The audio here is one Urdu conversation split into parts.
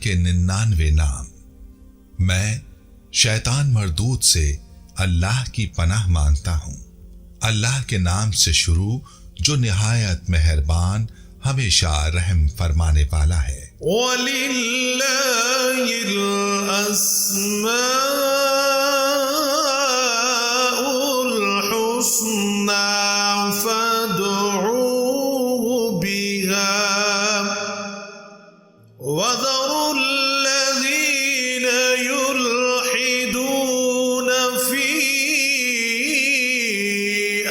کے 99 نام۔ میں شیطان مردود سے اللہ کی پناہ مانگتا ہوں۔ اللہ کے نام سے شروع جو نہایت مہربان ہمیشہ رحم فرمانے والا ہے۔ وَلِلَّهِ الْأَسْمَاءُ الْحُسْنَى فَادْعُوهُ بِهَا وَذَرُوا الَّذِينَ يُلْحِدُونَ فِي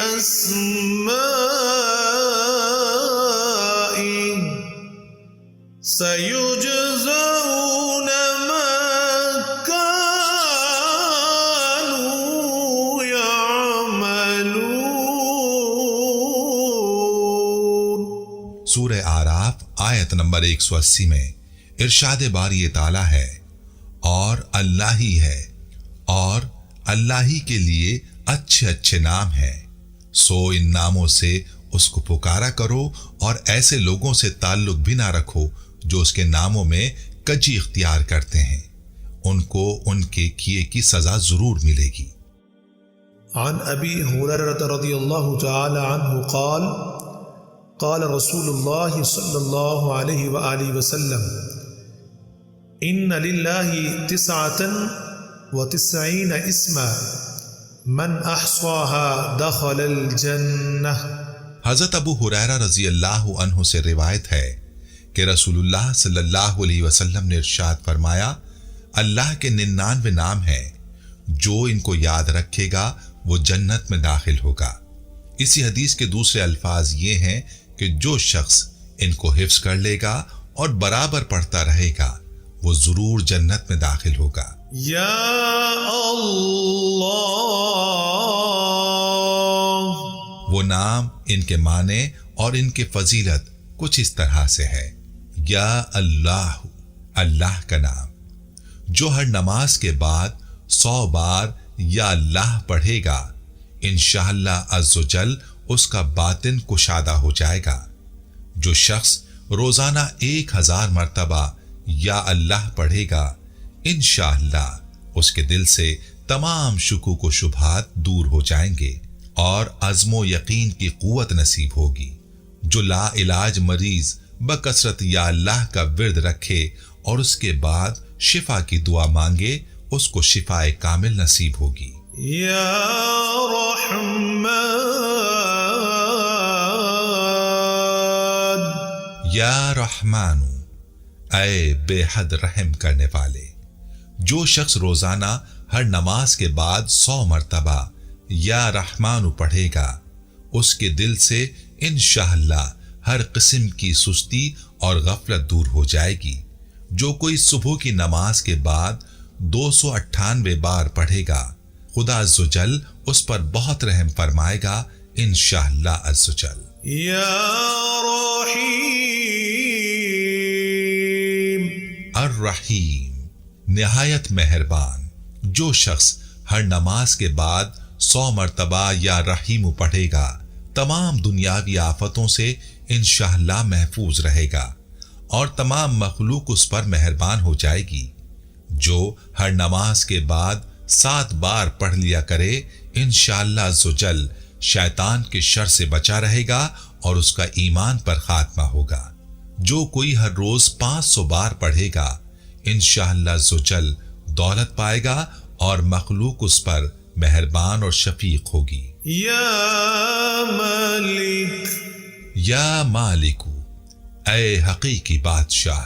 أَسْمَائِهِ سَيُجْزَوْنَ مَا كَانُوا يَعْمَلُونَ۔ سورہ اعراف آیت نمبر 180 میں ارشاد باری تعالیٰ ہے، اور اللہ ہی ہے، اور اللہ ہی کے لیے اچھے اچھے نام ہیں، سو ان ناموں سے اس کو پکارا کرو، اور ایسے لوگوں سے تعلق بھی نہ رکھو جو اس کے ناموں میں کجی اختیار کرتے ہیں، ان کو ان کے کیے کی سزا ضرور ملے گی۔ عن ابی ہریرہ رضی اللہ تعالی عنہ قال قال رسول اللہ صلی اللہ علیہ وآلہ وسلم ان للہ 99 اسما من احصاها دخل الجنہ۔ حضرت ابو ہریرہ رضی اللہ عنہ سے روایت ہے کہ رسول اللہ صلی اللہ علیہ وسلم نے ارشاد فرمایا، اللہ کے 99 نام ہیں، جو ان کو یاد رکھے گا وہ جنت میں داخل ہوگا۔ اسی حدیث کے دوسرے الفاظ یہ ہیں کہ جو شخص ان کو حفظ کر لے گا اور برابر پڑھتا رہے گا وہ ضرور جنت میں داخل ہوگا۔ یا اللہ، وہ نام، ان کے معنی اور ان کی فضیلت کچھ اس طرح سے ہے۔ یا اللہ، اللہ کا نام، جو ہر نماز کے بعد 100 بار یا اللہ پڑھے گا، انشاءاللہ عز و جل اس کا باطن کشادہ ہو جائے گا۔ جو شخص روزانہ 1000 مرتبہ یا اللہ پڑھے گا، انشاءاللہ اس کے دل سے تمام شکوک و شبہات دور ہو جائیں گے اور عزم و یقین کی قوت نصیب ہوگی۔ جو لا علاج مریض بکثرت یا اللہ کا ورد رکھے اور اس کے بعد شفا کی دعا مانگے، اس کو شفا کامل نصیب ہوگی۔ یا رحمان، یا رحمان، اے بے حد رحم کرنے والے۔ جو شخص روزانہ ہر نماز کے بعد 100 مرتبہ یا رحمان پڑھے گا، اس کے دل سے انشاءاللہ ہر قسم کی سستی اور غفلت دور ہو جائے گی۔ جو کوئی صبح کی نماز کے بعد 298 بار پڑھے گا، خدا عز و جل اس پر بہت رحم فرمائے گا انشاءاللہ عز و جل۔ یا رحیم، الرحیم، نہایت مہربان۔ جو شخص ہر نماز کے بعد 100 مرتبہ یا رحیم پڑھے گا، تمام دنیاوی آفتوں سے انشاءاللہ محفوظ رہے گا اور تمام مخلوق اس پر مہربان ہو جائے گی۔ جو ہر نماز کے بعد 7 بار پڑھ لیا کرے، انشاءاللہ عز و جل شیطان کے شر سے بچا رہے گا اور اس کا ایمان پر خاتمہ ہوگا۔ جو کوئی ہر روز 500 بار پڑھے گا، انشاءاللہ عز و جل دولت پائے گا اور مخلوق اس پر مہربان اور شفیق ہوگی۔ یا مالک، یا مالکو، اے حقیقی بادشاہ۔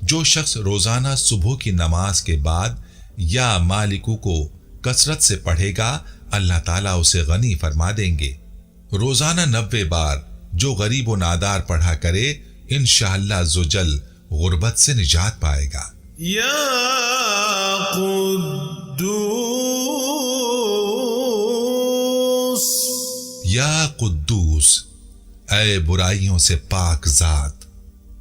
جو شخص روزانہ صبح کی نماز کے بعد یا مالکو کو کثرت سے پڑھے گا، اللہ تعالیٰ اسے غنی فرما دیں گے۔ روزانہ 90 بار جو غریب و نادار پڑھا کرے، انشاءاللہ عز و جل غربت سے نجات پائے گا۔ یا قدوس، یا قدوس، اے برائیوں سے پاک ذات۔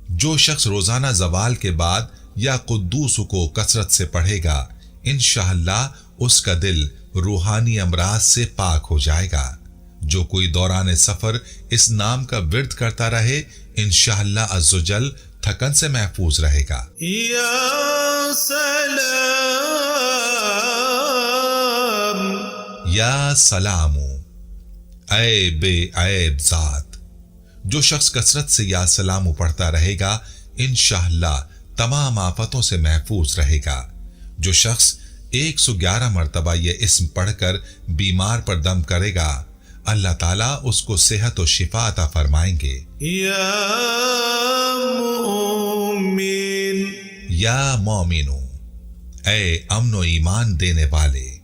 جو شخص روزانہ زوال کے بعد یا قدوس کو کثرت سے پڑھے گا، انشاءاللہ اس کا دل روحانی امراض سے پاک ہو جائے گا۔ جو کوئی دوران سفر اس نام کا ورد کرتا رہے، انشاءاللہ عز و جل تھکن سے محفوظ رہے گا۔ یا سلام، یا سلام، اے بے عیب ذات۔ جو شخص کثرت سے یا سلام پڑھتا رہے گا انشاءاللہ تمام آفتوں سے محفوظ رہے گا۔ جو شخص 111 مرتبہ یہ اسم پڑھ کر بیمار پر دم کرے گا اللہ تعالیٰ اس کو صحت و شفا عطا فرمائیں گے۔ یا مومن، یا مومنو، اے امن و ایمان دینے والے۔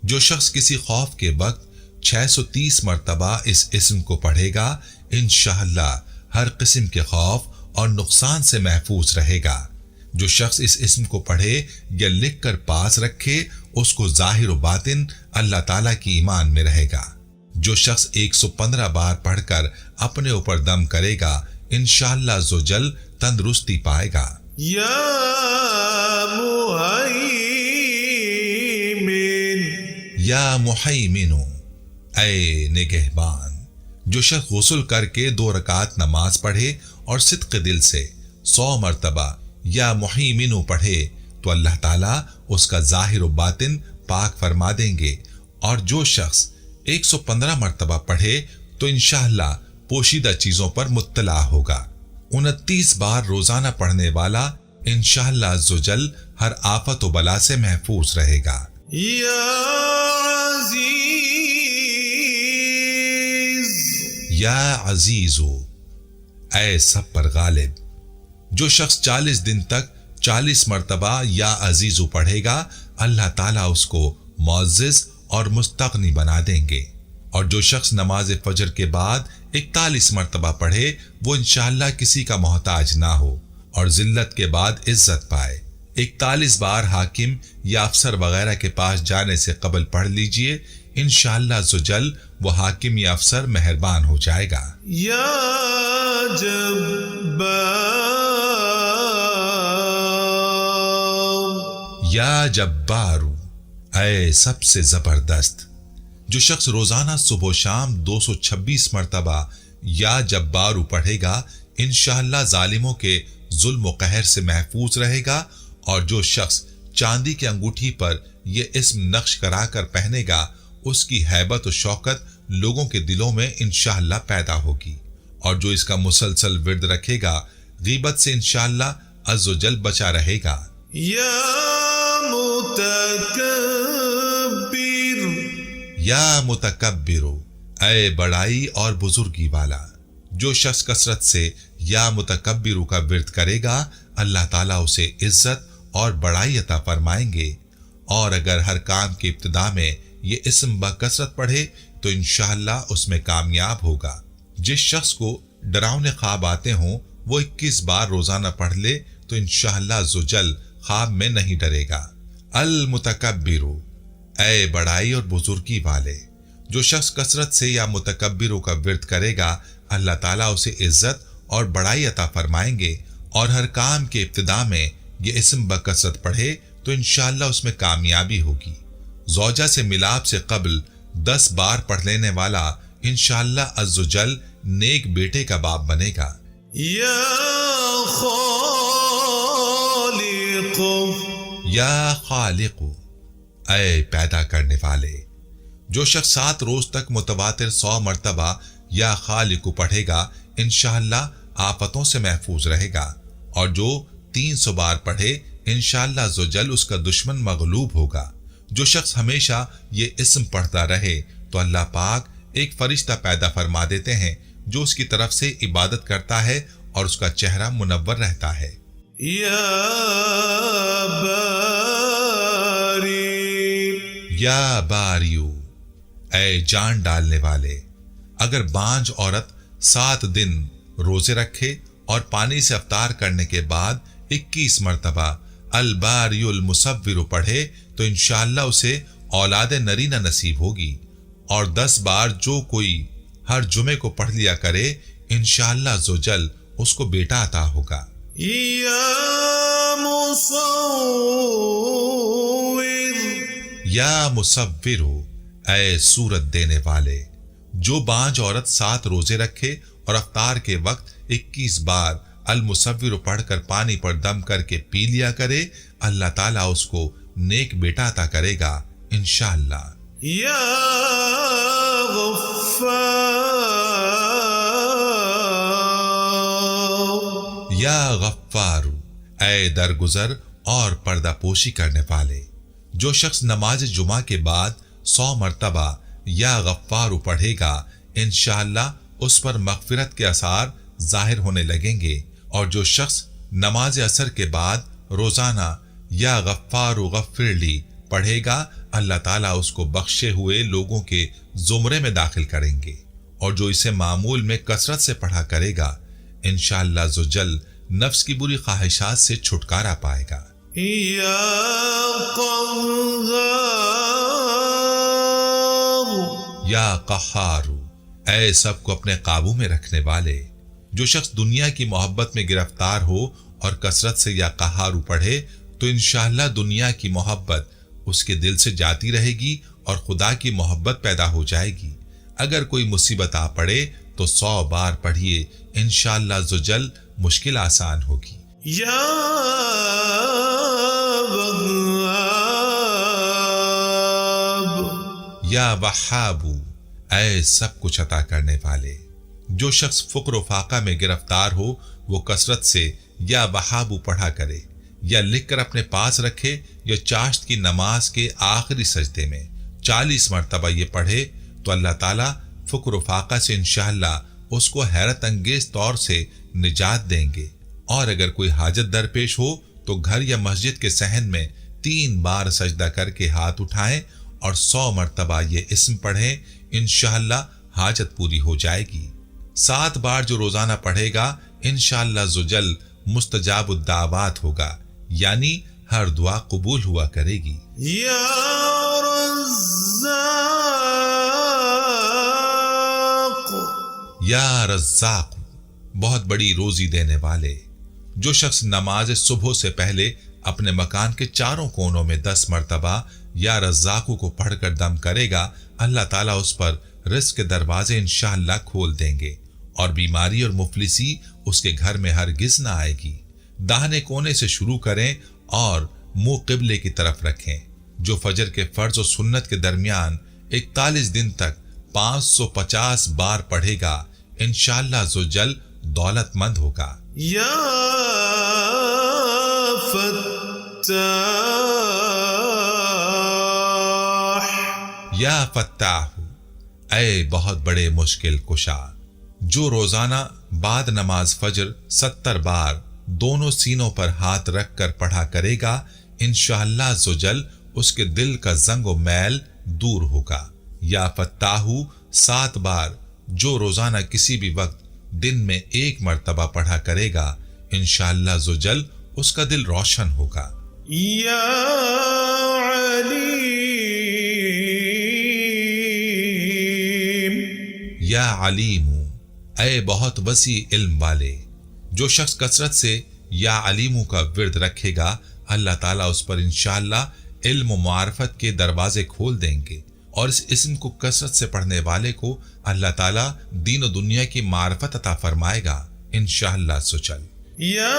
جو شخص کسی خوف کے وقت 630 مرتبہ اس اسم کو پڑھے گا انشاءاللہ ہر قسم کے خوف اور نقصان سے محفوظ رہے گا۔ جو شخص اس اسم کو پڑھے یا لکھ کر پاس رکھے اس کو ظاہر و باطن اللہ تعالیٰ کی ایمان میں رہے گا۔ جو شخص 115 بار پڑھ کر اپنے اوپر دم کرے گا انشاءاللہ عزوجل تندرستی پائے گا۔ یا محیمن، یا محیمنو، اے نگہبان۔ جو شخص غسل کر کے 2 رکعت نماز پڑھے اور صدق دل سے 100 مرتبہ یا محیمنو پڑھے تو اللہ تعالیٰ اس کا ظاہر و باطن پاک فرما دیں گے، اور جو شخص 115 مرتبہ پڑھے تو انشاءاللہ پوشیدہ چیزوں پر مطلع ہوگا۔ 29 بار روزانہ پڑھنے والا انشاءاللہ عزوجل ہر آفت و بلا سے محفوظ رہے گا۔ یا عزیز، یا عزیزو، اے سب پر غالب۔ جو شخص 40 دن تک 40 مرتبہ یا عزیزو پڑھے گا اللہ تعالیٰ اس کو معزز اور مستغنی بنا دیں گے، اور جو شخص نماز فجر کے بعد 41 مرتبہ پڑھے وہ انشاءاللہ کسی کا محتاج نہ ہو اور ذلت کے بعد عزت پائے۔ 41 بار حاکم یا افسر وغیرہ کے پاس جانے سے قبل پڑھ لیجئے انشاءاللہ عزوجل وہ حاکم یا افسر مہربان ہو جائے گا۔ یا جبار، یا جبارو، اے سب سے زبردست۔ جو شخص روزانہ صبح و شام 226 مرتبہ یا جبارو پڑھے گا انشاءاللہ ظالموں کے ظلم و قہر سے محفوظ رہے گا، اور جو شخص چاندی کی انگوٹھی پر یہ اسم نقش کرا کر پہنے گا اس کی ہیبت و شوکت لوگوں کے دلوں میں انشاءاللہ پیدا ہوگی، اور جو اس کا مسلسل ورد رکھے گا غیبت سے انشاءاللہ عز و جل بچا رہے گا۔ یا متکبر، یا متکبرو، اے بڑائی اور بزرگی والا۔ جو شخص کثرت سے یا متکبرو کا ورد کرے گا اللہ تعالیٰ اسے عزت اور بڑائی عطا فرمائیں گے، اور اگر ہر کام کی ابتدا میں یہ اسم بکثرت پڑھے تو انشاءاللہ اس میں کامیاب ہوگا۔ جس شخص کو ڈراؤنے خواب آتے ہوں وہ 21 بار روزانہ پڑھ لے تو انشاءاللہ عزوجل خواب میں نہیں ڈرے گا۔ المتکبرو، اے بڑائی اور بزرگی والے۔ جو شخص کثرت سے یا متکبروں کا ورد کرے گا اللہ تعالیٰ اسے عزت اور بڑائی عطا فرمائیں گے، اور ہر کام کے ابتدا میں یہ اسم بکثرت پڑھے تو انشاءاللہ اس میں کامیابی ہوگی۔ زوجہ سے ملاپ سے قبل 10 بار پڑھ لینے والا انشاءاللہ عز و جل نیک بیٹے کا باپ بنے گا۔ یا خالق، یا خالق، اے پیدا کرنے والے۔ جو شخص 7 روز تک متواتر 100 مرتبہ یا خالق پڑھے گا انشاءاللہ آفتوں سے محفوظ رہے گا، اور جو 300 بار پڑھے انشاءاللہ عزوجل اس کا دشمن مغلوب ہوگا۔ جو شخص ہمیشہ یہ اسم پڑھتا رہے تو اللہ پاک ایک فرشتہ پیدا فرما دیتے ہیں جو اس کی طرف سے عبادت کرتا ہے اور اس کا چہرہ منور رہتا ہے۔ یا باری، یا باریو، اے جان ڈالنے والے۔ اگر بانجھ عورت 7 دن روزے رکھے اور پانی سے افطار کرنے کے بعد 21 مرتبہ الباری المصور پڑھے تو انشاءاللہ اسے اولاد نرینہ نصیب ہوگی، اور 10 بار جو کوئی ہر جمعے کو پڑھ لیا کرے انشاءاللہ عزوجل اس کو بیٹا عطا ہوگا۔ یا مصور، یا مصور، اے صورت دینے والے۔ جو بانجھ عورت 7 روزے رکھے اور افطار کے وقت 21 بار المصور پڑھ کر پانی پر دم کر کے پی لیا کرے، اللہ تعالیٰ اس کو نیک بیٹا عطا کرے گا انشاءاللہ۔ یا غفار، یا غفار، اے درگزر اور پردہ پوشی کرنے والے۔ جو شخص نماز جمعہ کے بعد 100 مرتبہ یا غفار پڑھے گا انشاءاللہ اس پر مغفرت کے آثار ظاہر ہونے لگیں گے، اور جو شخص نماز عصر کے بعد روزانہ یا غفار غفر لی پڑھے گا اللہ تعالیٰ اس کو بخشے ہوئے لوگوں کے زمرے میں داخل کریں گے، اور جو اسے معمول میں کثرت سے پڑھا کرے گا انشاءاللہ عزوجل نفس کی بری خواہشات سے چھٹکارا پائے گا۔ یا قہار، یا قہار، اے سب کو اپنے قابو میں رکھنے والے۔ جو شخص دنیا کی محبت میں گرفتار ہو اور کثرت سے یا قہار پڑھے تو انشاءاللہ دنیا کی محبت اس کے دل سے جاتی رہے گی اور خدا کی محبت پیدا ہو جائے گی۔ اگر کوئی مصیبت آ پڑے تو 100 بار پڑھیے انشاءاللہ عزوجل مشکل آسان ہوگی۔ یا وہاب، یا وہاب، اے سب کچھ عطا کرنے والے۔ جو شخص فقر و فاقہ میں گرفتار ہو وہ کثرت سے یا وہاب پڑھا کرے، یا لکھ کر اپنے پاس رکھے، یا چاشت کی نماز کے آخری سجدے میں 40 مرتبہ یہ پڑھے تو اللہ تعالیٰ فقر و فاقہ سے انشاءاللہ اس کو حیرت انگیز طور سے نجات دیں گے۔ اور اگر کوئی حاجت درپیش ہو تو گھر یا مسجد کے صحن میں 3 بار سجدہ کر کے ہاتھ اٹھائیں اور 100 مرتبہ یہ اسم پڑھیں، انشاءاللہ حاجت پوری ہو جائے گی۔ 7 بار جو روزانہ پڑھے گا انشاءاللہ عزوجل مستجاب الدعوات ہوگا، یعنی ہر دعا قبول ہوا کرے گی۔ یا رزاق، یا رزاق، بہت بڑی روزی دینے والے۔ جو شخص نماز صبح سے پہلے اپنے مکان کے چاروں کونوں میں 10 مرتبہ یا رزاقو کو پڑھ کر دم کرے گا اللہ تعالیٰ اس پر رزق کے دروازے انشاءاللہ کھول دیں گے، اور بیماری اور مفلسی اس کے گھر میں ہرگز نہ آئے گی۔ داہنے کونے سے شروع کریں اور منہ قبلے کی طرف رکھیں۔ جو فجر کے فرض و سنت کے درمیان 41 دن تک 550 بار پڑھے گا انشاءاللہ عزوجل دولت مند ہوگا۔ یا فتاح، یا فتاح، اے بہت بڑے مشکل کشا۔ جو روزانہ بعد نماز فجر 70 بار دونوں سینوں پر ہاتھ رکھ کر پڑھا کرے گا انشاءاللہ عزوجل اس کے دل کا زنگ و میل دور ہوگا۔ یا فتاح 7 بار جو روزانہ کسی بھی وقت دن میں 1 مرتبہ پڑھا کرے گا انشاءاللہ عزوجل اس کا دل روشن ہوگا۔ یا علیم، یا علیم، اے بہت وسیع علم والے۔ جو شخص کثرت سے یا علیمو کا ورد رکھے گا اللہ تعالیٰ اس پر انشاءاللہ علم و معرفت کے دروازے کھول دیں گے، اور اس اسم کو کثرت سے پڑھنے والے کو اللہ تعالیٰ دین و دنیا کی معرفت عطا فرمائے گا انشاءاللہ عزوجل۔ یا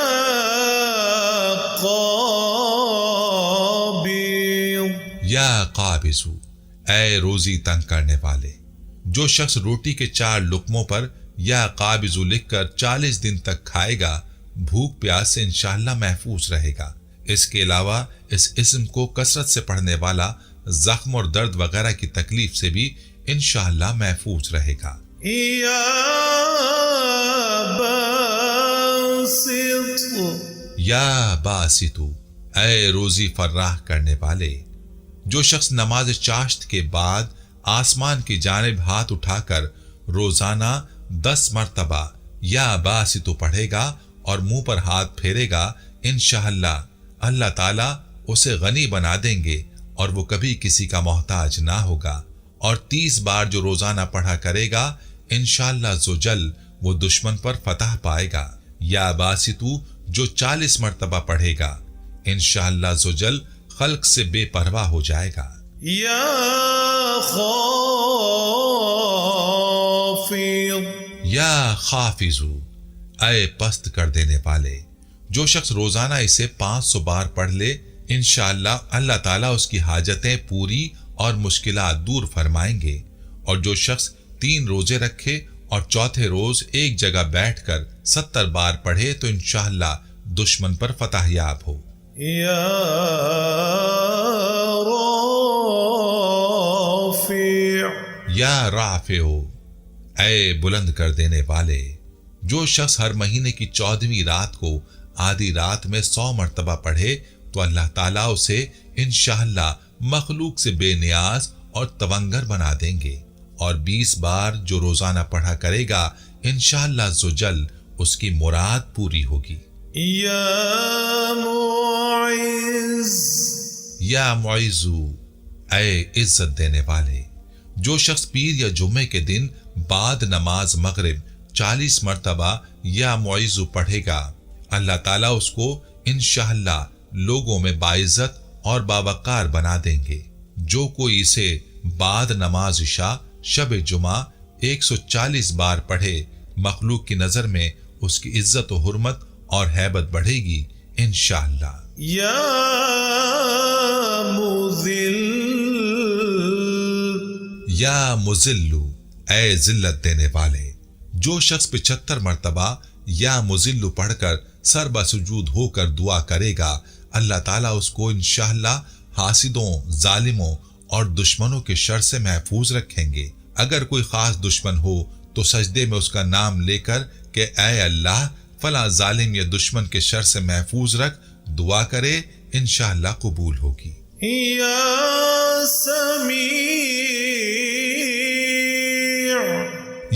قابض، یا قابض، اے روزی تنگ کرنے والے۔ جو شخص روٹی کے 4 لقموں پر یا قابض لکھ کر 40 دن تک کھائے گا بھوک پیاس سے انشاءاللہ محفوظ رہے گا۔ اس کے علاوہ اس اسم کو کثرت سے پڑھنے والا زخم اور درد وغیرہ کی تکلیف سے بھی انشاءاللہ محفوظ رہے گا۔ یا باسط، یا باسط، اے روزی فراہ کرنے والے۔ جو شخص نماز چاشت کے بعد آسمان کی جانب ہاتھ اٹھا کر روزانہ 10 مرتبہ یا باسط پڑھے گا اور منہ پر ہاتھ پھیرے گا انشاءاللہ اللہ تعالیٰ اسے غنی بنا دیں گے اور وہ کبھی کسی کا محتاج نہ ہوگا۔ اور 30 بار جو روزانہ پڑھا کرے گا انشاءاللہ عزوجل وہ دشمن پر فتح پائے گا۔ یا باسطو جو 40 مرتبہ پڑھے گا انشاءاللہ عزوجل خلق سے بے پرواہ ہو جائے گا۔ یا خافض، یا خافض، اے پست کر دینے والے، جو شخص روزانہ اسے 500 بار پڑھ لے، انشاءاللہ اللہ تعالیٰ اس کی حاجتیں پوری اور مشکلات دور فرمائیں گے۔ اور جو شخص 3 روزے رکھے اور چوتھے روز ایک جگہ بیٹھ کر 70 بار پڑھے تو انشاءاللہ دشمن پر فتح یاب ہو۔ یا رافع، یا رافع، اے بلند کر دینے والے، جو شخص ہر مہینے کی 14ویں رات کو آدھی رات میں 100 مرتبہ پڑھے تو اللہ تعالیٰ اسے انشاءاللہ مخلوق سے بے نیاز اور تونگر بنا دیں گے۔ اور 20 بار جو روزانہ پڑھا کرے گا انشاءاللہ عزوجل اس کی مراد پوری ہوگی۔ یا معز، یا معزو، اے عزت دینے والے، جو شخص پیر یا جمعے کے دن بعد نماز مغرب 40 مرتبہ یا معزو پڑھے گا، اللہ تعالیٰ اس کو انشاءاللہ لوگوں میں باعزت اور باوقار بنا دیں گے۔ جو کوئی اسے بعد نماز عشاء شب جمعہ 140 بار پڑھے، مخلوق کی نظر میں اس کی عزت و حرمت اور ہیبت بڑھے گی انشاءاللہ۔ یا مذل، یا مذلو، اے ذلت دینے والے، جو شخص 75 مرتبہ یا مذلو پڑھ کر سر بسجود ہو کر دعا کرے گا، اللہ تعالیٰ اس کو انشاءاللہ حاسدوں، ظالموں اور دشمنوں کے شر سے محفوظ رکھیں گے۔ اگر کوئی خاص دشمن ہو تو سجدے میں اس کا نام لے کر کہ اے اللہ فلاں ظالم یا دشمن کے شر سے محفوظ رکھ، دعا کرے، انشاءاللہ قبول ہوگی۔ یا سمیع،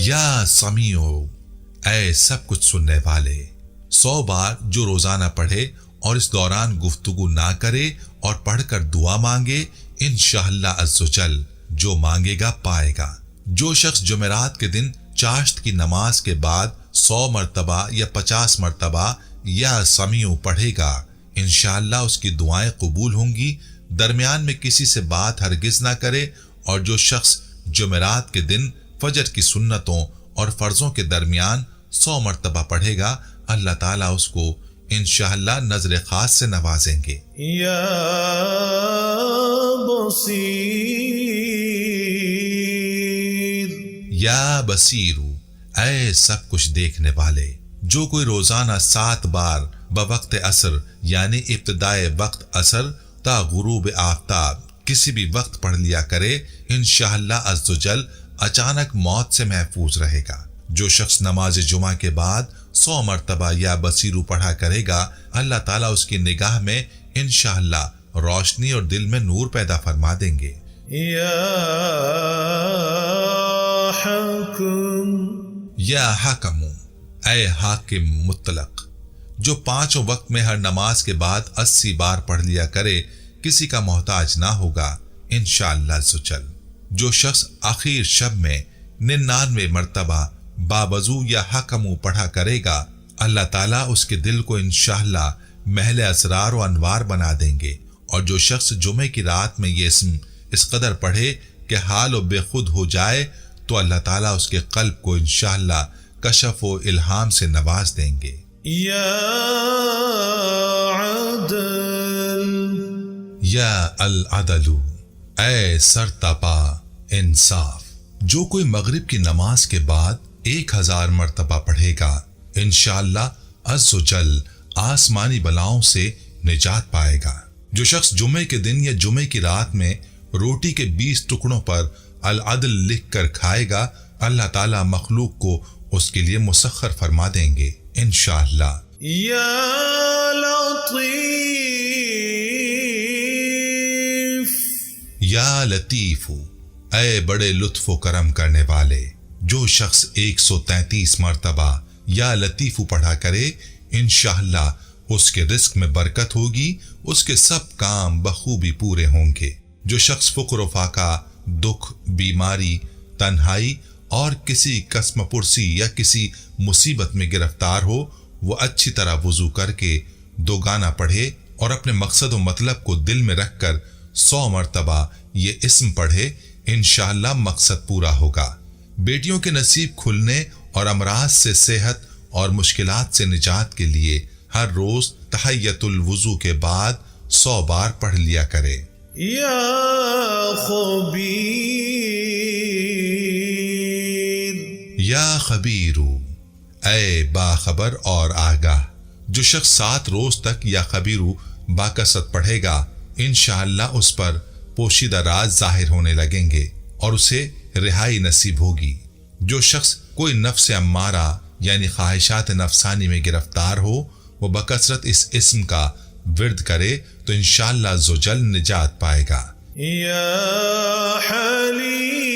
یا سمیع، اے سب کچھ سننے والے، 100 بار جو روزانہ پڑھے اور اس دوران گفتگو نہ کرے اور پڑھ کر دعا مانگے، انشاءاللہ عزوجل جو مانگے گا پائے گا۔ جو شخص جمعرات کے دن چاشت کی نماز کے بعد 100 مرتبہ یا 50 مرتبہ یا سمیع پڑھے گا، انشاءاللہ اس کی دعائیں قبول ہوں گی۔ درمیان میں کسی سے بات ہرگز نہ کرے، اور جو شخص جمعرات کے دن فجر کی سنتوں اور فرضوں کے درمیان 100 مرتبہ پڑھے گا، اللہ تعالیٰ اس کو انشاءاللہ نظر خاص سے نوازیں گے۔ یا بصیر، یا بصیرو، اے سب کچھ دیکھنے والے، جو کوئی روزانہ 7 بار بوقت عصر یعنی ابتدائے وقت عصر تا غروب آفتاب کسی بھی وقت پڑھ لیا کرے، انشاءاللہ عزوجل اچانک موت سے محفوظ رہے گا۔ جو شخص نماز جمعہ کے بعد 100 مرتبہ یا بصیرو پڑھا کرے گا، اللہ تعالیٰ اس کی نگاہ میں انشاءاللہ روشنی اور دل میں نور پیدا فرما دیں گے۔ یا حاکم، یا حاکم، اے حاکم مطلق، جو 5 وقت میں ہر نماز کے بعد 80 بار پڑھ لیا کرے، کسی کا محتاج نہ ہوگا انشاءاللہ عزوجل۔ جو شخص آخر شب میں 99 مرتبہ باوضو یا حکمو پڑھا کرے گا، اللہ تعالیٰ اس کے دل کو انشاءاللہ محل اسرار و انوار بنا دیں گے۔ اور جو شخص جمعے کی رات میں یہ اسم اس قدر پڑھے کہ حال و بے خود ہو جائے تو اللہ تعالیٰ اس کے قلب کو انشاءاللہ کشف و الہام سے نواز دیں گے۔ یا عدل، یا العدل، اے سرتپا انصاف، جو کوئی مغرب کی نماز کے بعد 1000 مرتبہ پڑھے گا، انشاءاللہ عز و جل آسمانی بلاؤں سے نجات پائے گا۔ جو شخص جمعے کے دن یا جمعے کی رات میں روٹی کے 20 ٹکڑوں پر العدل لکھ کر کھائے گا، اللہ تعالیٰ مخلوق کو اس کے لیے مسخر فرما دیں گے انشاءاللہ۔ یا لطیف، یا لطیف، اے بڑے لطف و کرم کرنے والے، جو شخص 133 مرتبہ یا لطیف پڑھا کرے، انشاءاللہ اس کے رزق میں برکت ہوگی، اس کے سب کام بخوبی پورے ہوں گے۔ جو شخص فقر و فاقہ، دکھ، بیماری، تنہائی اور کسی قسم پرسی یا کسی مصیبت میں گرفتار ہو، وہ اچھی طرح وضو کر کے 2 گانا پڑھے اور اپنے مقصد و مطلب کو دل میں رکھ کر 100 مرتبہ یہ اسم پڑھے، انشاءاللہ مقصد پورا ہوگا۔ بیٹیوں کے نصیب کھلنے اور امراض سے صحت اور مشکلات سے نجات کے لیے ہر روز تحیۃ الوضو کے بعد 100 بار پڑھ لیا کرے۔ یا خبیر، یا خبیرو، اے باخبر اور آگاہ۔ جو شخص 7 روز تک یا خبیرو باکثرت پڑھے گا، انشاءاللہ اس پر پوشیدہ راز ظاہر ہونے لگیں گے اور اسے رہائی نصیب ہوگی۔ جو شخص کوئی نفس امارہ یعنی خواہشات نفسانی میں گرفتار ہو، وہ بکثرت اس اسم کا ورد کرے تو انشاءاللہ عزوجل نجات پائے گا۔ یا حلیم،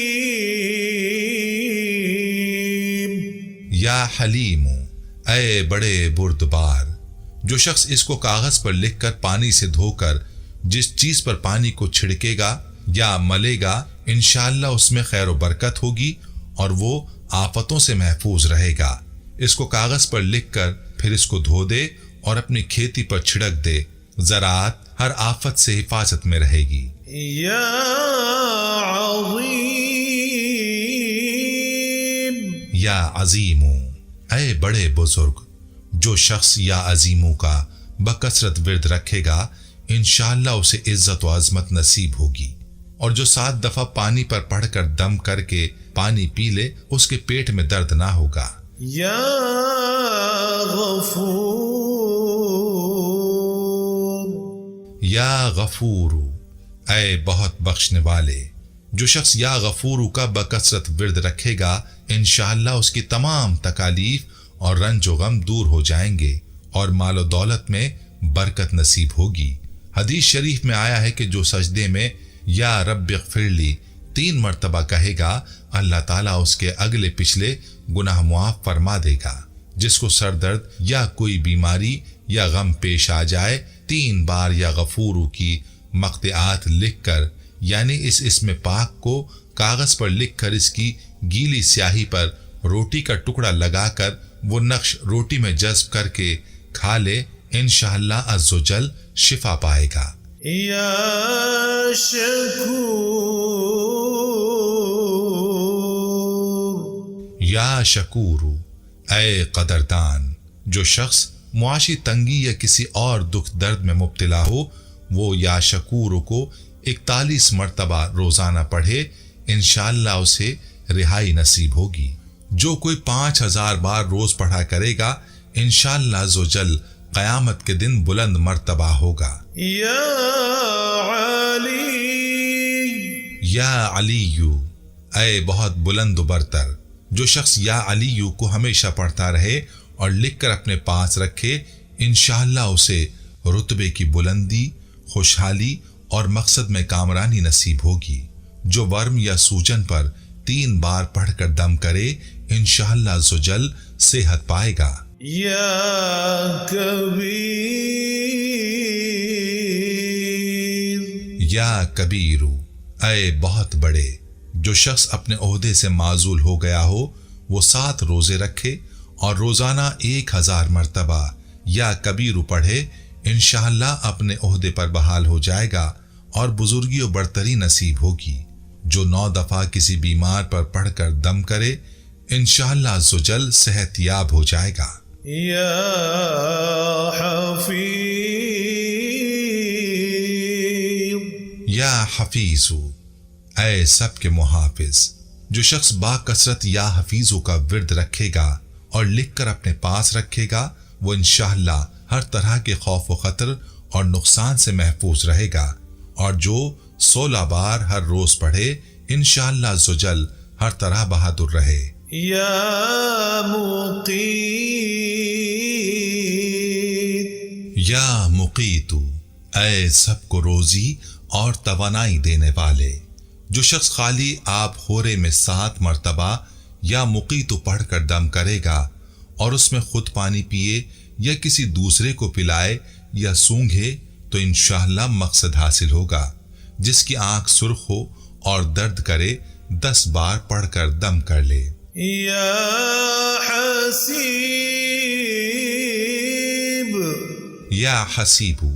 یا حلیم، اے بڑے بردبار۔ جو شخص اس کو کاغذ پر لکھ کر پانی سے دھو کر جس چیز پر پانی کو چھڑکے گا یا ملے گا، انشاءاللہ اس میں خیر و برکت ہوگی اور وہ آفتوں سے محفوظ رہے گا۔ اس کو کاغذ پر لکھ کر پھر اس کو دھو دے اور اپنی کھیتی پر چھڑک دے، زراعت ہر آفت سے حفاظت میں رہے گی۔ یا عظیم، یا عظیمو، اے بڑے بزرگ۔ جو شخص یا عظیموں کا بکثرت ورد رکھے گا، انشاءاللہ اسے عزت و عظمت نصیب ہوگی، اور جو 7 دفعہ پانی پر پڑھ کر دم کر کے پانی پی لے، اس کے پیٹ میں درد نہ ہوگا۔ یا غفور، یا غفور، اے بہت بخشنے والے۔ جو شخص یا غفور کا بکثرت ورد رکھے گا، انشاءاللہ اس کی تمام تکالیف اور رنج و غم دور ہو جائیں گے اور مال و دولت میں برکت نصیب ہوگی۔ حدیث شریف میں آیا ہے کہ جو سجدے میں یا رب اغفر لی 3 مرتبہ کہے گا، اللہ تعالیٰ اس کے اگلے پچھلے گناہ معاف فرما دے گا۔ جس کو سر درد یا کوئی بیماری یا غم پیش آ جائے، 3 بار یا غفورو کی مقطعات لکھ کر، یعنی اس اسم پاک کو کاغذ پر لکھ کر اس کی گیلی سیاہی پر روٹی کا ٹکڑا لگا کر وہ نقش روٹی میں جذب کر کے کھا لے، انشاءاللہ عز و جل شفا پائے گا۔ یا شکور، یا شکور، اے قدردان۔ جو شخص معاشی تنگی یا کسی اور دکھ درد میں مبتلا ہو، وہ یا شکور کو 41 مرتبہ روزانہ پڑھے، انشاءاللہ اسے رہائی نصیب ہوگی۔ جو کوئی 5000 بار روز پڑھا کرے گا، انشاءاللہ عزوجل قیامت کے دن بلند مرتبہ ہوگا۔ یا علی، یا علیو، اے بہت بلند و برتر۔ جو شخص یا علیو کو ہمیشہ پڑھتا رہے اور لکھ کر اپنے پاس رکھے، انشاءاللہ اسے رتبے کی بلندی، خوشحالی اور مقصد میں کامرانی نصیب ہوگی۔ جو ورم یا سوجن پر 3 بار پڑھ کر دم کرے، انشاءاللہ عزوجل صحت پائے گا۔ یا کبیر، یا کبیرو، اے بہت بڑے۔ جو شخص اپنے عہدے سے معزول ہو گیا ہو، وہ 7 روزے رکھے اور روزانہ 1000 مرتبہ یا کبیرو پڑھے، انشاءاللہ اپنے عہدے پر بحال ہو جائے گا اور بزرگی و برتری نصیب ہوگی۔ جو 9 دفعہ کسی بیمار پر پڑھ کر دم کرے، انشاءاللہ عزوجل صحت یاب ہو جائے گا۔ یا حفیظ، یا حفیظو، اے سب کے محافظ۔ جو شخص با کثرت یا حفیظو کا ورد رکھے گا اور لکھ کر اپنے پاس رکھے گا، وہ انشاءاللہ ہر طرح کے خوف و خطر اور نقصان سے محفوظ رہے گا، اور جو 16 بار ہر روز پڑھے، انشاءاللہ عزوجل ہر طرح بہادر رہے۔ یا مقیت، یا مقیتو، اے سب کو روزی اور توانائی دینے والے۔ جو شخص خالی آب خورے میں 7 مرتبہ یا مقیتو پڑھ کر دم کرے گا اور اس میں خود پانی پیے یا کسی دوسرے کو پلائے یا سونگھے، تو انشاءاللہ مقصد حاصل ہوگا۔ جس کی آنکھ سرخ ہو اور درد کرے، 10 بار پڑھ کر دم کر لے۔ یا حسیب، یا حسیبو،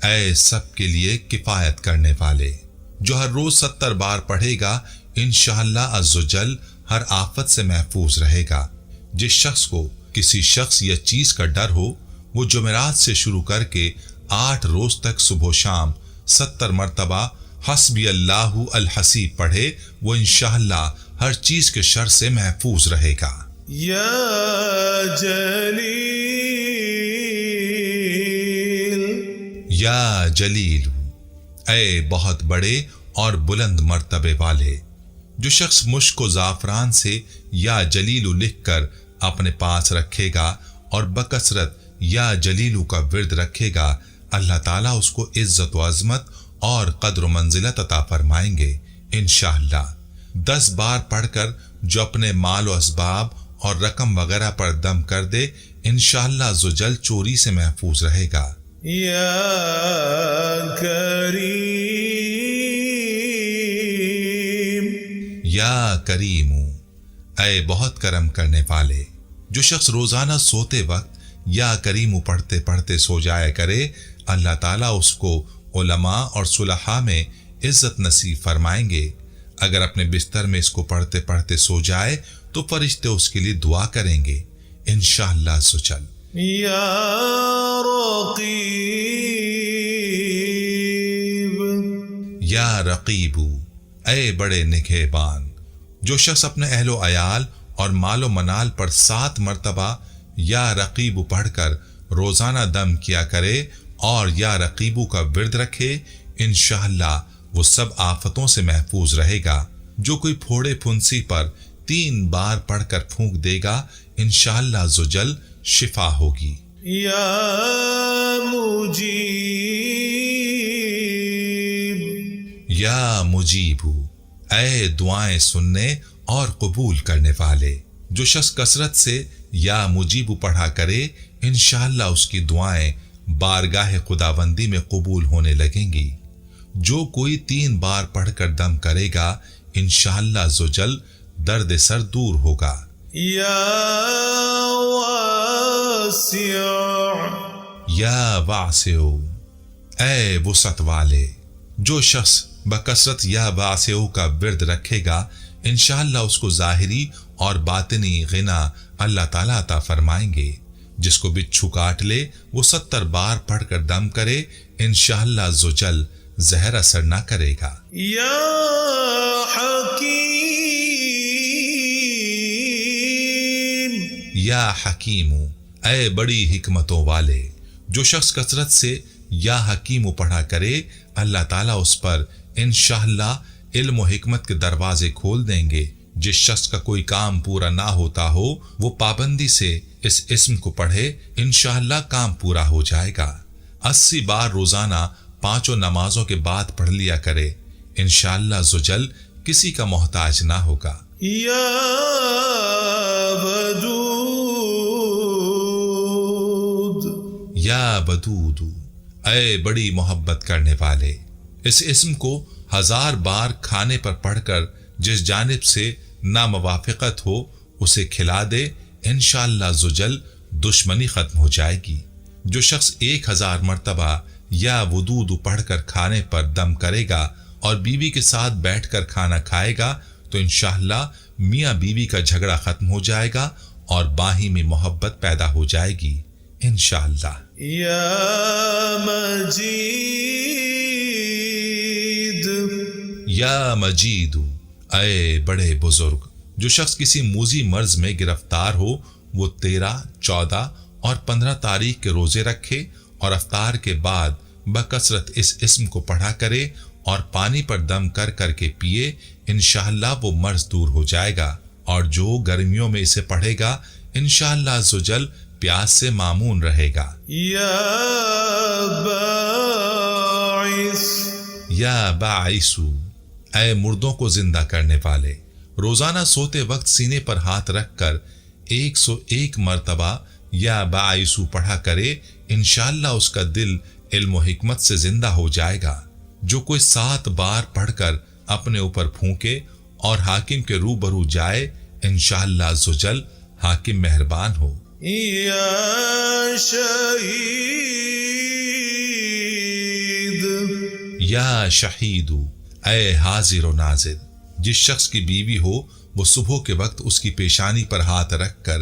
اے سب کے لیے کفایت کرنے والے۔ جو ہر روز 70 بار پڑھے گا، انشاءاللہ عزوجل ہر آفت سے محفوظ رہے گا۔ جس شخص کو کسی شخص یا چیز کا ڈر ہو، وہ جمعرات سے شروع کر کے 8 روز تک صبح و شام 70 مرتبہ حسبی اللہ الحسیب پڑھے، وہ انشاءاللہ ہر چیز کے شر سے محفوظ رہے گا۔ یا جلیل، یا جلیل، اے بہت بڑے اور بلند مرتبے والے۔ جو شخص مشک و زعفران سے یا جلیل لکھ کر اپنے پاس رکھے گا اور بکثرت یا جلیل کا ورد رکھے گا، اللہ تعالیٰ اس کو عزت و عظمت اور قدر و منزلت عطا فرمائیں گے انشاءاللہ۔ 10 بار پڑھ کر جو اپنے مال و اسباب اور رقم وغیرہ پر دم کر دے، انشاءاللہ عزوجل چوری سے محفوظ رہے گا۔ یا کریم، یا کریم، اے بہت کرم کرنے والے۔ جو شخص روزانہ سوتے وقت یا کریم پڑھتے پڑھتے سو جایا کرے، اللہ تعالیٰ اس کو علماء اور صلحاء میں عزت نصیب فرمائیں گے۔ اگر اپنے بستر میں اس کو پڑھتے پڑھتے سو جائے تو فرشتے اس کے لیے دعا کریں گے انشاءاللہ سچل۔ یا رقیب، یا رقیب، اے بڑے نگہبان۔ جو شخص اپنے اہل و عیال اور مال و منال پر 7 مرتبہ یا رقیب پڑھ کر روزانہ دم کیا کرے اور یا رقیبو کا ورد رکھے، انشاءاللہ وہ سب آفتوں سے محفوظ رہے گا۔ جو کوئی پھوڑے پھنسی پر 3 بار پڑھ کر پھونک دے گا، انشاءاللہ عزوجل شفا ہوگی۔ یا مجیب، یا مجیب، اے دعائیں سننے اور قبول کرنے والے۔ جو شخص کثرت سے یا مجیب پڑھا کرے، انشاءاللہ اس کی دعائیں بارگاہ خداوندی میں قبول ہونے لگیں گی۔ جو کوئی 3 بار پڑھ کر دم کرے گا، انشاءاللہ عزوجل درد سر دور ہوگا۔ یا واسع، یا واسع، اے وسعت والے۔ جو شخص بکثرت یا واسع کا ورد رکھے گا، انشاءاللہ اس کو ظاہری اور باطنی غنا اللہ تعالیٰ عطا فرمائیں گے۔ جس کو بچھو کاٹ لے وہ 70 بار پڑھ کر دم کرے، انشاءاللہ عزوجل زہر اثر نہ کرے گا۔ یا حکیم، یا حکیم، اے بڑی حکمتوں والے۔ جو شخص کثرت سے یا حکیم پڑھا کرے، اللہ تعالیٰ اس پر انشاءاللہ علم و حکمت کے دروازے کھول دیں گے۔ جس شخص کا کوئی کام پورا نہ ہوتا ہو، وہ پابندی سے اس اسم کو پڑھے، انشاءاللہ کام پورا ہو جائے گا۔ 80 بار روزانہ 5 نمازوں کے بعد پڑھ لیا کرے، انشاءاللہ عزوجل کسی کا محتاج نہ ہوگا۔ یا ودود، یا ودود، اے بڑی محبت کرنے والے۔ اس اسم کو 1000 بار کھانے پر پڑھ کر جس جانب سے ناموافقت ہو اسے کھلا دے، انشاءاللہ عزوجل دشمنی ختم ہو جائے گی۔ جو شخص 1000 مرتبہ یا ودود پڑھ کر کھانے پر دم کرے گا اور بیوی کے ساتھ بیٹھ کر کھانا کھائے گا تو انشاءاللہ میاں بیوی کا جھگڑا ختم ہو جائے گا اور باہمی محبت پیدا ہو جائے گی انشاءاللہ۔ یا مجید، یا مجید، اے بڑے بزرگ۔ جو شخص کسی موذی مرض میں گرفتار ہو، وہ 13، 14 اور 15 تاریخ کے روزے رکھے اور افطار کے بعد بکثرت اس اسم کو پڑھا کرے اور پانی پر دم کر کر کے پیے، انشاءاللہ وہ مرض دور ہو جائے گا۔ اور جو گرمیوں میں اسے پڑھے گا، انشاءاللہ عزوجل پیاس سے معمون رہے گا۔ یا باعث، یا باعث، اے مردوں کو زندہ کرنے والے۔ روزانہ سوتے وقت سینے پر ہاتھ رکھ کر 101 مرتبہ یا باعث پڑھا کرے، انشاءاللہ اس کا دل علم و حکمت سے زندہ ہو جائے گا۔ جو کوئی 7 بار پڑھ کر اپنے اوپر پھونکے اور حاکم کے روبرو جائے، انشاءاللہ عزوجل حاکم مہربان ہو۔ یا شہید، یا شہید، اے حاضر و ناظر۔ جس شخص کی بیوی ہو، وہ صبح کے وقت اس کی پیشانی پر ہاتھ رکھ کر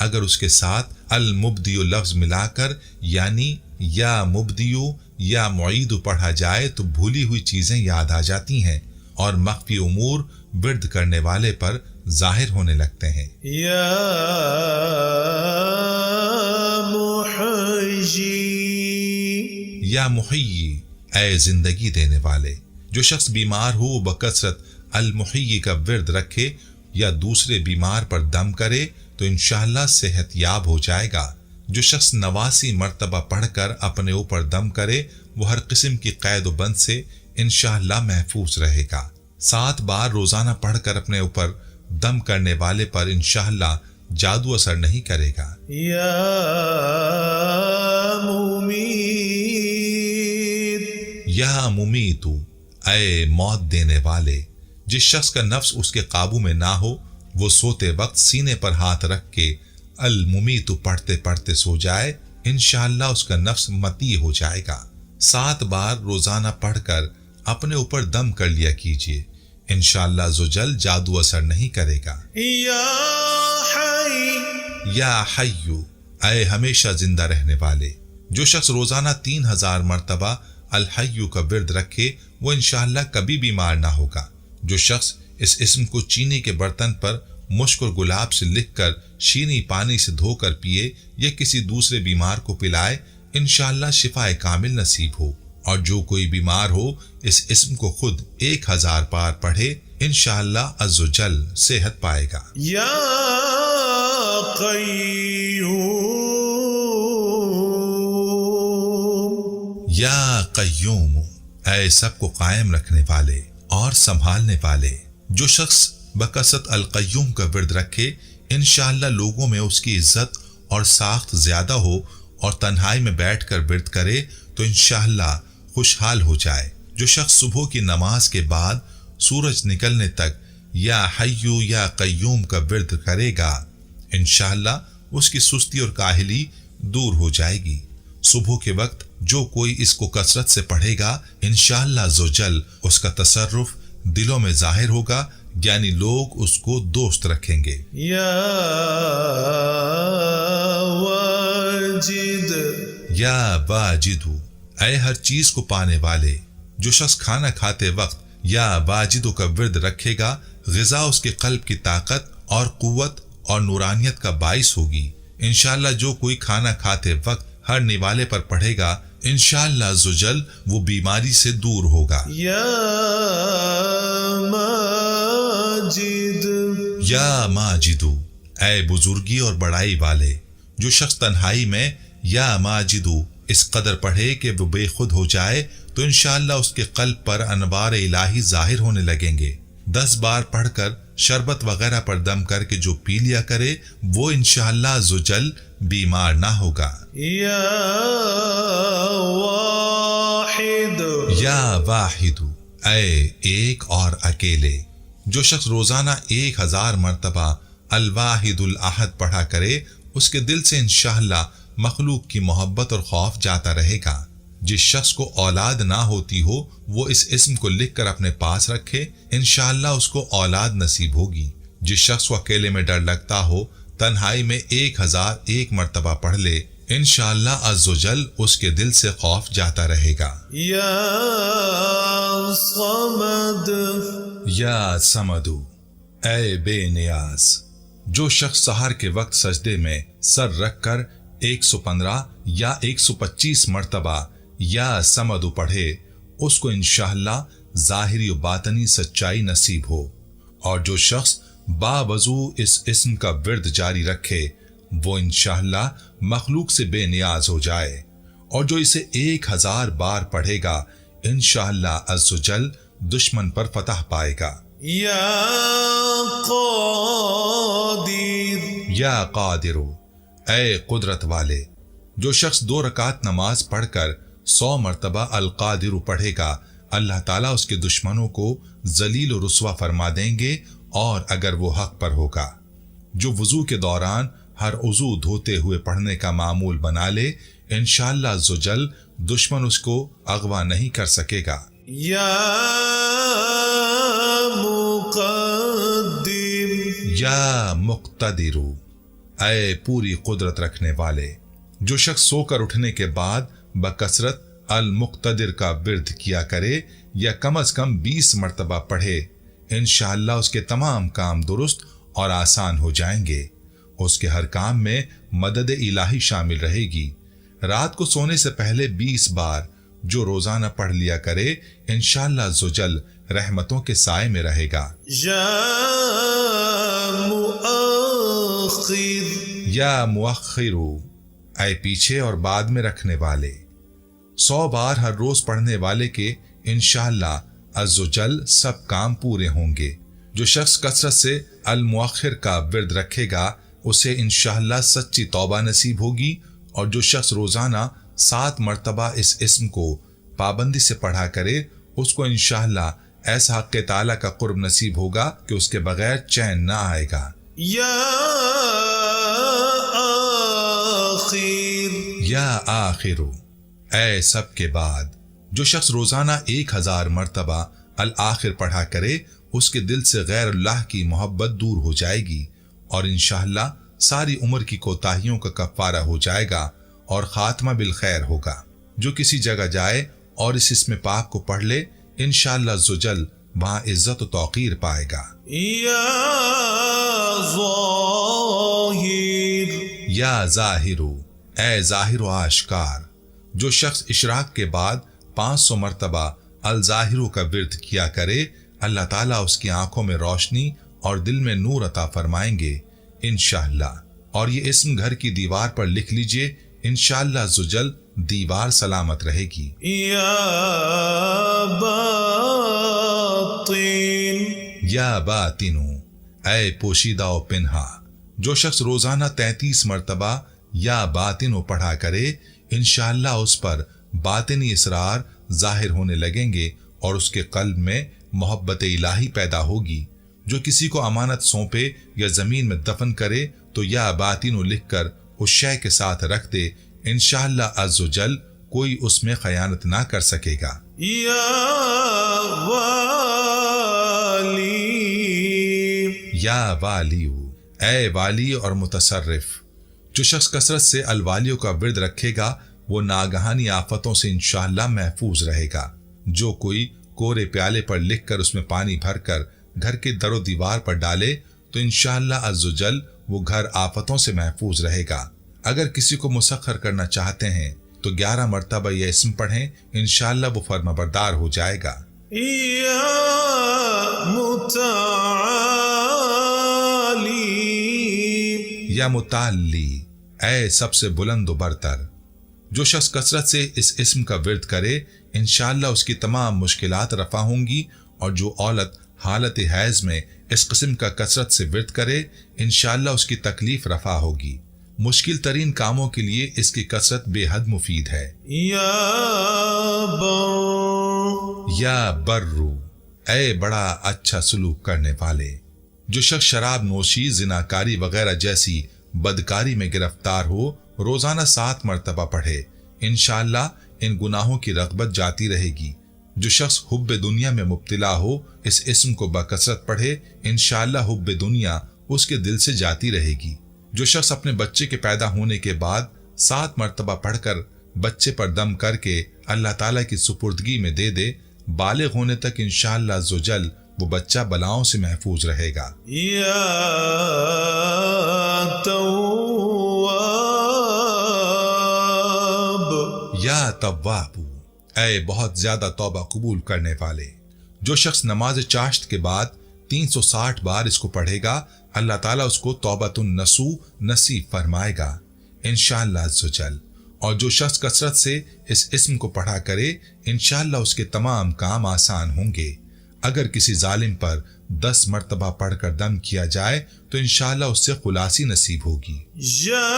اگر اس کے ساتھ المبدیو لفظ ملا کر یعنی یا مبدیو یا معید پڑھا جائے تو بھولی ہوئی چیزیں یاد آ جاتی ہیں اور مخفی امور ورد کرنے والے پر ظاہر ہونے لگتے ہیں۔ یا محیی، یا محیی، اے زندگی دینے والے۔ جو شخص بیمار ہو وہ بکثرت المحیی کا ورد رکھے یا دوسرے بیمار پر دم کرے تو انشاءاللہ صحت یاب ہو جائے گا۔ جو شخص 89 مرتبہ پڑھ کر اپنے اوپر دم کرے وہ ہر قسم کی قید و بند سے انشاءاللہ محفوظ رہے گا۔ 7 بار روزانہ پڑھ کر اپنے اوپر دم کرنے والے پر انشاءاللہ جادو اثر نہیں کرے گا۔ یا ممیت، یا ممیتو، اے موت دینے والے۔ جس شخص کا نفس اس کے قابو میں نہ ہو وہ سوتے وقت سینے پر ہاتھ رکھ کے الممیتو پڑھتے پڑھتے سو جائے، انشاءاللہ اس کا نفس مطیع ہو جائے گا۔ 7 بار روزانہ پڑھ کر اپنے اوپر دم کر لیا کیجئے، انشاءاللہ عزوجل جادو اثر نہیں کرے گا۔ یا حی، یا حیو، اے ہمیشہ زندہ رہنے والے۔ جو شخص روزانہ 3000 مرتبہ الحیو کا ورد رکھے وہ انشاءاللہ کبھی بیمار نہ ہوگا۔ جو شخص اس اسم کو چینی کے برتن پر مشک اور گلاب سے لکھ کر شیریں پانی سے دھو کر پیے یا کسی دوسرے بیمار کو پلائے انشاءاللہ شفا کامل نصیب ہو، اور جو کوئی بیمار ہو اس اسم کو خود 1000 بار پڑھے انشاءاللہ عز و جل صحت پائے گا۔ یا قیوم، یا قیوم، اے سب کو قائم رکھنے والے اور سنبھالنے والے۔ جو شخص بکثرت القیوم کا ورد رکھے انشاءاللہ لوگوں میں اس کی عزت اور ساخت زیادہ ہو، اور تنہائی میں بیٹھ کر ورد کرے تو انشاءاللہ خوشحال ہو جائے۔ جو شخص صبح کی نماز کے بعد سورج نکلنے تک یا حیو یا قیوم کا ورد کرے گا انشاءاللہ اس کی سستی اور کاہلی دور ہو جائے گی۔ صبح کے وقت جو کوئی اس کو کثرت سے پڑھے گا انشاءاللہ عزوجل اس کا تصرف دلوں میں ظاہر ہوگا، یعنی لوگ اس کو دوست رکھیں گے۔ یا واجد، یا واجدو، اے ہر چیز کو پانے والے۔ جو شخص کھانا کھاتے وقت یا واجدو کا ورد رکھے گا غذا اس کے قلب کی طاقت اور قوت اور نورانیت کا باعث ہوگی۔ انشاءاللہ جو کوئی کھانا کھاتے وقت ہر نوالے پر پڑھے گا انشاءاللہ عزوجل وہ بیماری سے دور ہوگا۔ یا ماجد، یا ماجدو، اے بزرگی اور بڑائی والے۔ جو شخص تنہائی میں یا ماجدو اس قدر پڑھے کہ وہ بے خود ہو جائے تو انشاءاللہ اس کے قلب پر انوار الہی ظاہر ہونے لگیں گے۔ 10 بار پڑھ کر شربت وغیرہ پر دم کر کے جو پی لیا کرے وہ انشاءاللہ عزوجل بیمار نہ ہوگا۔ یا واحد، یا واحد، اے ایک اور اکیلے۔ جو شخص روزانہ 1000 مرتبہ الواحد الاحد پڑھا کرے اس کے دل سے انشاءاللہ مخلوق کی محبت اور خوف جاتا رہے گا۔ جس شخص کو اولاد نہ ہوتی ہو وہ اس اسم کو لکھ کر اپنے پاس رکھے انشاءاللہ اس کو اولاد نصیب ہوگی۔ جس شخص کو اکیلے میں ڈر لگتا ہو تنہائی میں 1001 مرتبہ پڑھ لے انشاءاللہ عز و جل اس کے دل سے خوف جاتا رہے گا۔ یا صمد، یا سمدو، اے بے نیاز۔ جو شخص سحر کے وقت سجدے میں سر رکھ کر 115 یا 125 مرتبہ یا سمدو پڑھے اس کو انشاءاللہ ظاہری و باطنی سچائی نصیب ہو، اور جو شخص باوضو اس اسم کا ورد جاری رکھے وہ انشاءاللہ مخلوق سے بے نیاز ہو جائے، اور جو اسے 1000 بار پڑھے گا انشاءاللہ عز و جل دشمن پر فتح پائے گا۔ یا قادر، یا قادرو، اے قدرت والے۔ جو شخص 2 رکعت نماز پڑھ کر 100 مرتبہ القادر پڑھے گا اللہ تعالیٰ اس کے دشمنوں کو ذلیل و رسوا فرما دیں گے، اور اگر وہ حق پر ہوگا۔ جو وضو کے دوران ہر عضو دھوتے ہوئے پڑھنے کا معمول بنا لے انشاءاللہ عز و جل دشمن اس کو اغوا نہیں کر سکے گا۔ یا مقدم، یا مقتدرو، اے پوری قدرت رکھنے والے، جو شخص سو کر اٹھنے کے بعد بکثرت المقتدر کا ورد کیا کرے یا کم از کم 20 مرتبہ پڑھے، انشاءاللہ اس کے تمام کام درست اور آسان ہو جائیں گے۔ اس کے ہر کام میں مدد الہی شامل رہے گی۔ رات کو سونے سے پہلے 20 بار جو روزانہ پڑھ لیا کرے، انشاءاللہ عزوجل رحمتوں کے سائے میں رہے گا۔ یا مؤخر، یا مؤخرو، اے پیچھے اور بعد میں رکھنے والے، 100 بار ہر روز پڑھنے والے کے انشاءاللہ عزوجل سب کام پورے ہوں گے۔ جو شخص کثرت سے المؤخر کا ورد رکھے گا اسے انشاءاللہ سچی توبہ نصیب ہوگی، اور جو شخص روزانہ 7 مرتبہ اس اسم کو پابندی سے پڑھا کرے اس کو انشاءاللہ ایسا حق تعالیٰ کا قرب نصیب ہوگا کہ اس کے بغیر چین نہ آئے گا۔ یا آخر، یا آخرو، اے سب کے بعد، جو شخص روزانہ 1000 مرتبہ الآخر پڑھا کرے اس کے دل سے غیر اللہ کی محبت دور ہو جائے گی، اور انشاءاللہ ساری عمر کی کوتاہیوں کا کفارہ ہو جائے گا اور خاتمہ بالخیر ہوگا۔ جو کسی جگہ جائے اور اس اسم پاک کو پڑھ لے انشاءاللہ عزوجل وہاں عزت و توقیر پائے گا۔ یا ظاہر، یا ظاہرو، اے ظاہر و آشکار، جو شخص اشراق کے بعد 500 مرتبہ الظاہرو کا ورد کیا کرے اللہ تعالیٰ اس کی آنکھوں میں روشنی اور دل میں نور عطا فرمائیں گے انشاءاللہ۔ اور یہ اسم گھر کی دیوار پر لکھ لیجئے، انشاءاللہ عزوجل دیوار سلامت رہے گی۔ یا باطن، یا باطنو، اے پوشیدہ و پنہا، جو شخص روزانہ 33 مرتبہ یا باطنو پڑھا کرے انشاءاللہ اس پر باطنی اسرار ظاہر ہونے لگیں گے اور اس کے قلب میں محبت الہی پیدا ہوگی۔ جو کسی کو امانت سونپے یا زمین میں دفن کرے تو یا باطنو لکھ کر اس شے کے ساتھ رکھ دے، انشاءاللہ عزوجل کوئی اس میں خیانت نہ کر سکے گا۔ یا والی، یا والیو، اے والی اور متصرف، جو شخص کثرت سے الوالیوں کا ورد رکھے گا وہ ناگہانی آفتوں سے انشاءاللہ محفوظ رہے گا۔ جو کوئی کورے پیالے پر لکھ کر اس میں پانی بھر کر گھر کے در و دیوار پر ڈالے تو انشاءاللہ عزوجل وہ گھر آفتوں سے محفوظ رہے گا۔ اگر کسی کو مسخر کرنا چاہتے ہیں تو 11 مرتبہ یہ اسم پڑھیں، انشاءاللہ وہ فرما بردار ہو جائے گا۔ یا متعالی، یا متعلی، اے سب سے بلند و برتر، جو شخص کثرت سے اس اسم کا ورد کرے انشاءاللہ اس کی تمام مشکلات رفع ہوں گی، اور جو عورت حالت حیض میں اس قسم کا کثرت سے ورد کرے انشاءاللہ اس کی تکلیف رفع ہوگی۔ مشکل ترین کاموں کے لیے اس کی کثرت بے حد مفید ہے۔ یا بر، یا برو، اے بڑا اچھا سلوک کرنے والے، جو شخص شراب نوشی، زناکاری وغیرہ جیسی بدکاری میں گرفتار ہو روزانہ 7 مرتبہ پڑھے، انشاءاللہ ان گناہوں کی رغبت جاتی رہے گی۔ جو شخص حب دنیا میں مبتلا ہو اس اسم کو بکثرت پڑھے انشاءاللہ حب دنیا اس کے دل سے جاتی رہے گی۔ جو شخص اپنے بچے کے پیدا ہونے کے بعد 7 مرتبہ پڑھ کر بچے پر دم کر کے اللہ تعالیٰ کی سپردگی میں دے دے، بالغ ہونے تک انشاءاللہ عزوجل وہ بچہ بلاؤں سے محفوظ رہے گا۔ یا تواب، یا توابو، اے بہت زیادہ توبہ قبول کرنے والے، جو شخص نماز چاشت کے بعد 360 بار اس کو پڑھے گا اللہ تعالیٰ اس کو توبۃ النصوح نصیب فرمائے گا انشاءاللہ عزوجل۔ اور جو شخص کثرت سے اس اسم کو پڑھا کرے انشاءاللہ اس کے تمام کام آسان ہوں گے۔ اگر کسی ظالم پر 10 مرتبہ پڑھ کر دم کیا جائے تو انشاءاللہ اس سے خلاصی نصیب ہوگی۔ یا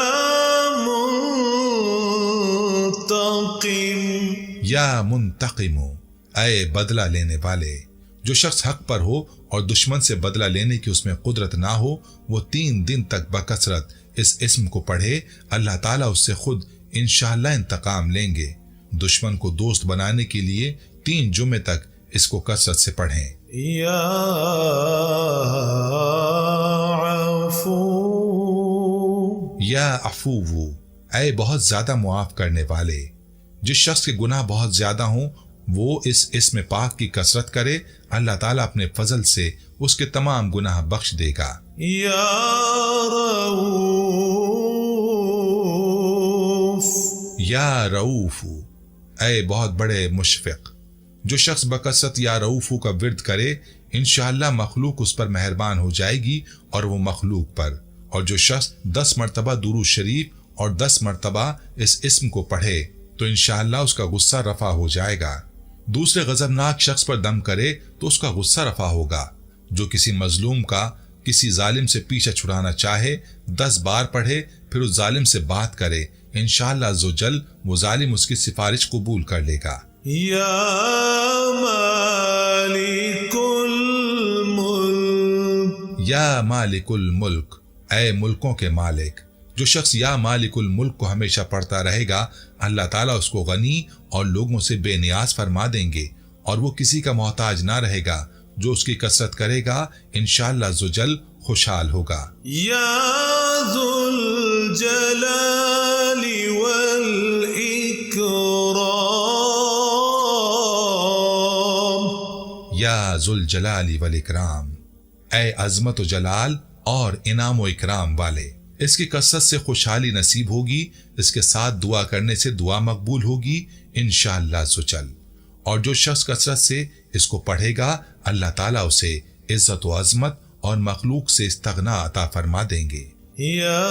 منتقم، یا منتقمو، اے بدلہ لینے والے، جو شخص حق پر ہو اور دشمن سے بدلہ لینے کی اس میں قدرت نہ ہو وہ 3 دن تک بکثرت اس اسم کو پڑھے، اللہ تعالیٰ اس سے خود انشاءاللہ انتقام لیں گے۔ دشمن کو دوست بنانے کے لیے 3 جمعے تک اس کو کثرت سے پڑھیں۔ یا عفو، یا عفو، اے بہت زیادہ معاف کرنے والے۔ جس شخص کے گناہ بہت زیادہ ہوں وہ اس اسم پاک کی کثرت کرے، اللہ تعالیٰ اپنے فضل سے اس کے تمام گناہ بخش دے گا۔ یا رؤوف، یا رؤوف، اے بہت بڑے مشفق۔ جو شخص بکثرت یا رؤوف کا ورد کرے انشاءاللہ مخلوق اس پر مہربان ہو جائے گی اور وہ مخلوق پر۔ اور جو شخص 10 مرتبہ درود شریف اور 10 مرتبہ اس اسم کو پڑھے تو انشاءاللہ اس کا غصہ رفع ہو جائے گا۔ دوسرے غضبناک شخص پر دم کرے تو اس کا غصہ رفع ہوگا۔ جو کسی مظلوم کا کسی ظالم سے پیچھا چھڑانا چاہے 10 بار پڑھے پھر اس ظالم سے بات کرے، انشاءاللہ عزوجل وہ ظالم اس کی سفارش قبول کر لے گا۔ یا مالک الملک، یا مالک الملک، اے ملکوں کے مالک۔ جو شخص یا مالک الملک کو ہمیشہ پڑھتا رہے گا اللہ تعالیٰ اس کو غنی اور لوگوں سے بے نیاز فرما دیں گے اور وہ کسی کا محتاج نہ رہے گا۔ جو اس کی کثرت کرے گا انشاءاللہ عزوجل خوشحال ہوگا۔ یا ذو الجلال والاکرام، یا ذو الجلال والاکرام، اے عظمت و جلال اور انعام و اکرام والے۔ اس کی کثرت سے خوشحالی نصیب ہوگی، اس کے ساتھ دعا کرنے سے دعا مقبول ہوگی انشاءاللہ عزوجل۔ اور جو شخص کثرت سے اس کو پڑھے گا اللہ تعالیٰ اسے عزت و عظمت اور مخلوق سے استغنا عطا فرما دیں گے۔ یا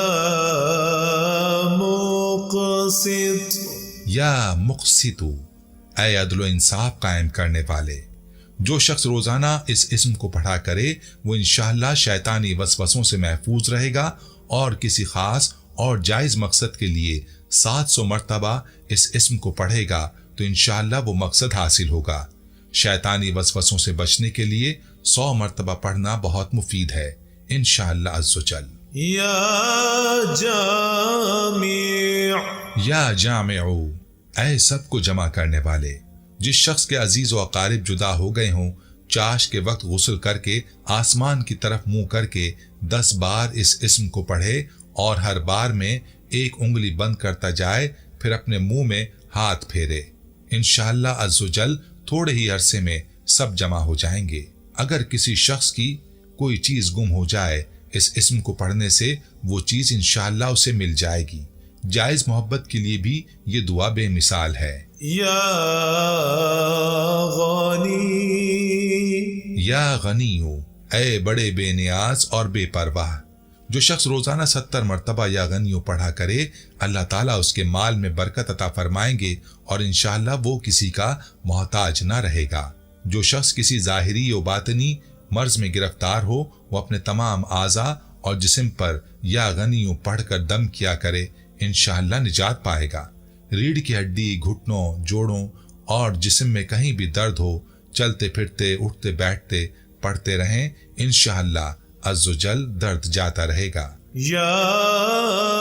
مقسط، یا مقسط، اے عدل و انصاف قائم کرنے والے۔ جو شخص روزانہ اس اسم کو پڑھا کرے وہ انشاءاللہ شیطانی وسوسوں سے محفوظ رہے گا اور کسی خاص اور جائز مقصد کے لیے 700 مرتبہ اس اسم کو پڑھے گا تو انشاءاللہ وہ مقصد حاصل ہوگا۔ شیطانی وسوسوں سے بچنے کے لیے 100 مرتبہ پڑھنا بہت مفید ہے انشاءاللہ عزوجل۔ یا جامع، یا جامع، اے سب کو جمع کرنے والے۔ جس شخص کے عزیز و اقارب جدا ہو گئے ہوں چاش کے وقت غسل کر کے آسمان کی طرف منہ کر کے 10 بار اس اسم کو پڑھے اور ہر بار میں 1 انگلی بند کرتا جائے پھر اپنے منہ میں ہاتھ پھیرے، انشاءاللہ عزوجل تھوڑے ہی عرصے میں سب جمع ہو جائیں گے۔ اگر کسی شخص کی کوئی چیز گم ہو جائے اس اسم کو پڑھنے سے وہ چیز انشاءاللہ اسے مل جائے گی۔ جائز محبت کے لیے بھی یہ دعا بے مثال ہے۔ یا غنی، یا غنیو، اے بڑے بے نیاز اور بے پرواہ۔ جو شخص روزانہ 70 مرتبہ یا غنیو پڑھا کرے اللہ تعالیٰ اس کے مال میں برکت عطا فرمائیں گے اور انشاءاللہ وہ کسی کا محتاج نہ رہے گا۔ جو شخص کسی ظاہری و باطنی مرض میں گرفتار ہو وہ اپنے تمام اعضاء اور جسم پر یا غنیو پڑھ کر دم کیا کرے انشاءاللہ نجات پائے گا۔ ریڑھ کی ہڈی، گھٹنوں، جوڑوں اور جسم میں کہیں بھی درد ہو چلتے پھرتے اٹھتے بیٹھتے پڑھتے رہیں انشاءاللہ عزوجل درد جاتا رہے گا۔ یا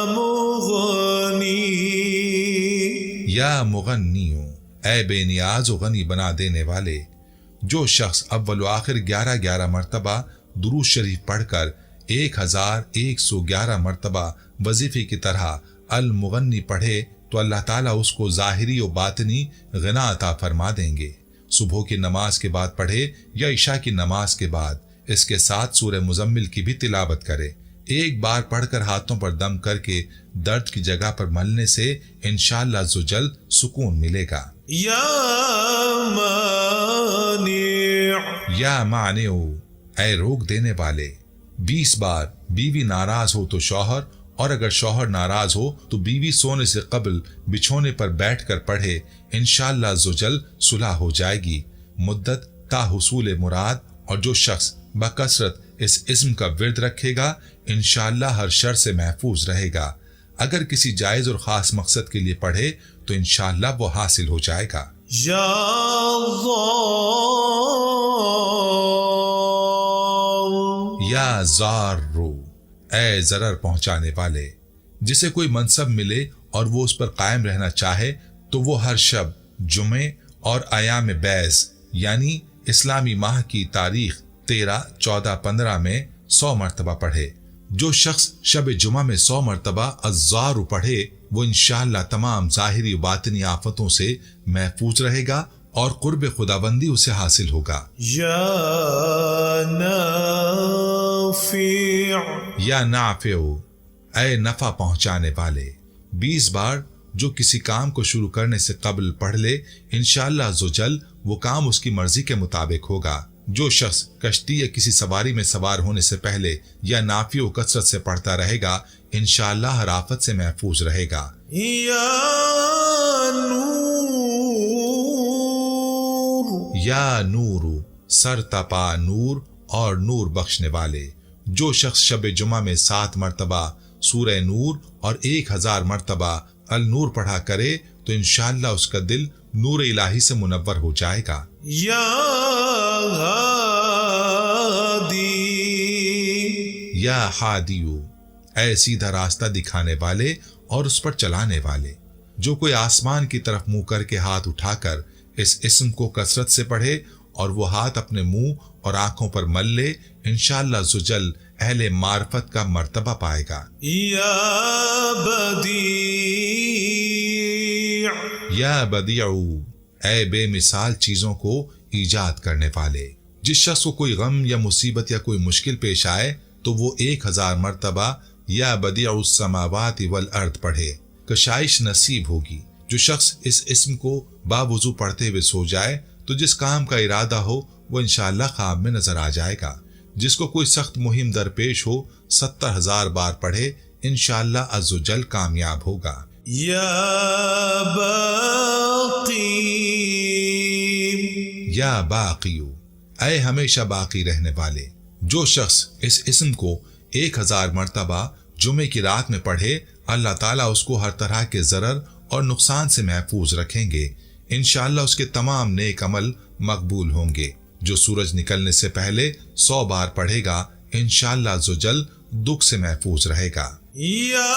مغنی، یا مغنیو، اے بے نیاز و غنی بنا دینے والے۔ جو شخص اول و آخر 11 مرتبہ درود شریف پڑھ کر 1111 مرتبہ وظیفے کی طرح المغنی پڑھے تو اللہ تعالیٰ اس کو ظاہری و باطنی غنا عطا فرما دیں گے۔ صبح کی نماز کے بعد پڑھے یا عشاء کی نماز کے بعد اس کے ساتھ سورہ مزمل کی بھی تلاوت کرے۔ 1 بار پڑھ کر ہاتھوں پر دم کر کے درد کی جگہ پر ملنے سے انشاءاللہ عزوجل سکون ملے گا۔ یا مانع، یا مانع، اے روک دینے والے۔ 20 بار بیوی ناراض ہو تو شوہر اور اگر شوہر ناراض ہو تو بیوی سونے سے قبل بچھونے پر بیٹھ کر پڑھے انشاءاللہ عزوجل صلح ہو جائے گی۔ مدت تا حصول مراد۔ اور جو شخص بکثرت اس اسم کا ورد رکھے گا انشاءاللہ ہر شر سے محفوظ رہے گا۔ اگر کسی جائز اور خاص مقصد کے لیے پڑھے تو انشاءاللہ وہ حاصل ہو جائے گا۔ یا ضار، یا ضارو، اے ضرر پہنچانے والے۔ جسے کوئی منصب ملے اور وہ اس پر قائم رہنا چاہے تو وہ ہر شب جمعے اور ایام بیض یعنی اسلامی ماہ کی تاریخ 13، 14، 15 میں 100 مرتبہ پڑھے۔ جو شخص شب جمعہ میں 100 مرتبہ الزار پڑھے وہ انشاءاللہ تمام ظاہری و باطنی آفتوں سے محفوظ رہے گا اور قرب خداوندی اسے حاصل ہوگا۔ یا نافع، یا نافع، اے نفع پہنچانے والے، 20 بار جو کسی کام کو شروع کرنے سے قبل پڑھ لے انشاءاللہ عزوجل وہ کام اس کی مرضی کے مطابق ہوگا۔ جو شخص کشتی یا کسی سواری میں سوار ہونے سے پہلے یا نافع و کثرت سے پڑھتا رہے گا انشاءاللہ ہر آفت سے محفوظ رہے گا۔ یا نور، یا نور، سر تپا نور اور نور بخشنے والے، جو شخص شب جمعہ میں 7 مرتبہ سورہ نور اور 1000 مرتبہ النور پڑھا کرے تو انشاءاللہ اس کا دل نور الہی سے منور ہو جائے گا۔ یا ہادی، یا ہادیو، اے سیدھا راستہ دکھانے والے اور اس پر چلانے والے، جو کوئی آسمان کی طرف منہ کر کے ہاتھ اٹھا کر اس اسم کو کثرت سے پڑھے اور وہ ہاتھ اپنے منہ اور آنکھوں پر مل لے انشاءاللہ عزوجل اہل معرفت کا مرتبہ پائے گا۔ یا بدیع، یا بدیع، اے بے مثال چیزوں کو ایجاد کرنے والے، جس شخص کو کوئی غم یا مصیبت یا کوئی مشکل پیش آئے تو وہ 1000 مرتبہ یا بدیع السماوات والارض پڑھے، کشائش نصیب ہوگی۔ جو شخص اس اسم کو باوضو پڑھتے ہوئے سو جائے تو جس کام کا ارادہ ہو وہ انشاءاللہ خواب میں نظر آ جائے گا۔ جس کو کوئی سخت مہم درپیش ہو 70,000 بار پڑھے انشاءاللہ عزوجل کامیاب ہوگا۔ یا باقی، یا باقیو، اے ہمیشہ باقی رہنے والے، جو شخص اس اسم کو 1000 مرتبہ جمعے کی رات میں پڑھے اللہ تعالیٰ اس کو ہر طرح کے ضرر اور نقصان سے محفوظ رکھیں گے۔ انشاءاللہ اس کے تمام نیک عمل مقبول ہوں گے۔ جو سورج نکلنے سے پہلے 100 بار پڑھے گا انشاءاللہ عزوجل دکھ سے محفوظ رہے گا۔ یا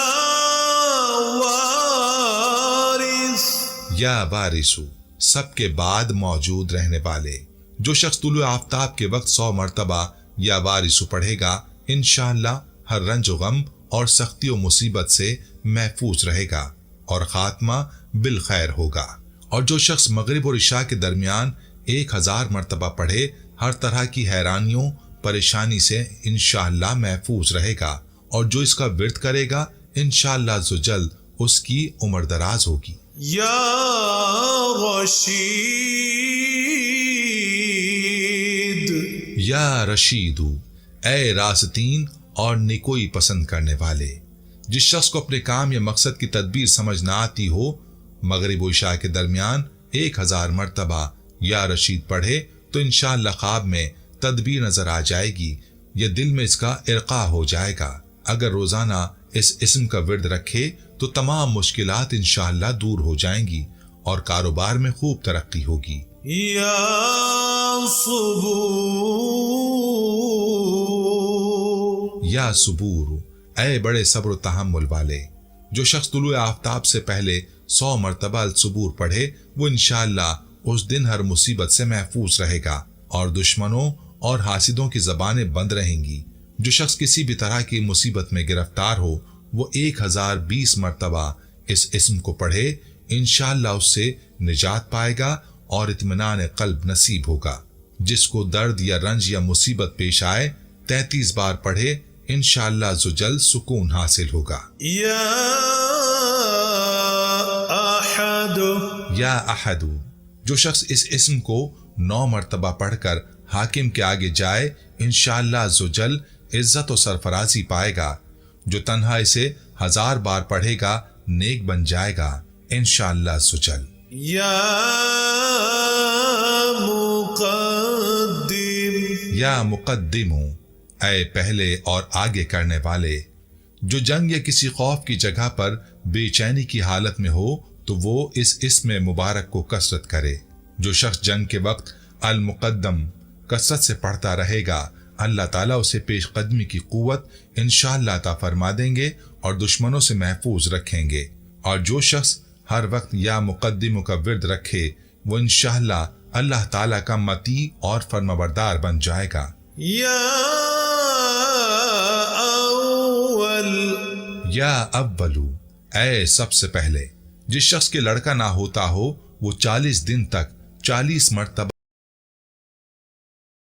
وارث، یا وارثو، سب کے بعد موجود رہنے والے، جو شخص طلوع آفتاب کے وقت 100 مرتبہ یا وارثو پڑھے گا انشاءاللہ ہر رنج و غم اور سختی و مصیبت سے محفوظ رہے گا اور خاتمہ بالخیر ہوگا۔ اور جو شخص مغرب اور عشاء کے درمیان 1000 مرتبہ پڑھے ہر طرح کی حیرانیوں پریشانی سے انشاءاللہ محفوظ رہے گا، اور جو اس کا ورد کرے گا انشاءاللہ عزوجل اس کی عمر دراز ہوگی۔ یا رشید، یا رشیدو، اے راستین اور نیکوئی پسند کرنے والے، جس شخص کو اپنے کام یا مقصد کی تدبیر سمجھ نہ آتی ہو مغرب و عشاء کے درمیان 1000 مرتبہ یا رشید پڑھے تو انشاءاللہ خواب میں تدبیر نظر آ جائے گی یا دل میں اس کا ارقا ہو جائے گا۔ اگر روزانہ اس اسم کا ورد رکھے تو تمام مشکلات انشاءاللہ دور ہو جائیں گی اور کاروبار میں خوب ترقی ہوگی۔ یا صبور، یا صبور، اے بڑے صبر و تحمل والے، جو شخص طلوع آفتاب سے پہلے 100 مرتبہ الصبور پڑھے وہ انشاءاللہ اس دن ہر مصیبت سے محفوظ رہے گا اور دشمنوں اور حاسدوں کی زبانیں بند رہیں گی۔ جو شخص کسی بھی طرح کی مصیبت میں گرفتار ہو وہ 1020 مرتبہ اس اسم کو پڑھے انشاءاللہ اس سے نجات پائے گا اور اطمینان قلب نصیب ہوگا۔ جس کو درد یا رنج یا مصیبت پیش آئے 33 بار پڑھے انشاءاللہ عزوجل سکون حاصل ہوگا۔ یا احد، یا احد، جو شخص اس اسم کو 9 مرتبہ پڑھ کر حاکم کے آگے جائے انشاءاللہ عزوجل عزت و سرفرازی پائے گا۔ جو تنہا اسے 1000 بار پڑھے گا نیک بن جائے گا انشاءاللہ عزوجل۔ یا مقدم، یا مقدم، اے پہلے اور آگے کرنے والے، جو جنگ یا کسی خوف کی جگہ پر بے چینی کی حالت میں ہو تو وہ اس اسم مبارک کو کثرت کرے۔ جو شخص جنگ کے وقت المقدم کثرت سے پڑھتا رہے گا اللہ تعالیٰ اسے پیش قدمی کی قوت انشاءاللہ عطا فرما دیں گے اور دشمنوں سے محفوظ رکھیں گے۔ اور جو شخص ہر وقت یا مقدم کا ورد رکھے وہ انشاءاللہ اللہ تعالیٰ کا مطیع اور فرمانبردار بن جائے گا۔ یا اول، یا اولو، اے سب سے پہلے جس شخص کے لڑکا نہ ہوتا ہو وہ 40 دن تک 40 مرتبہ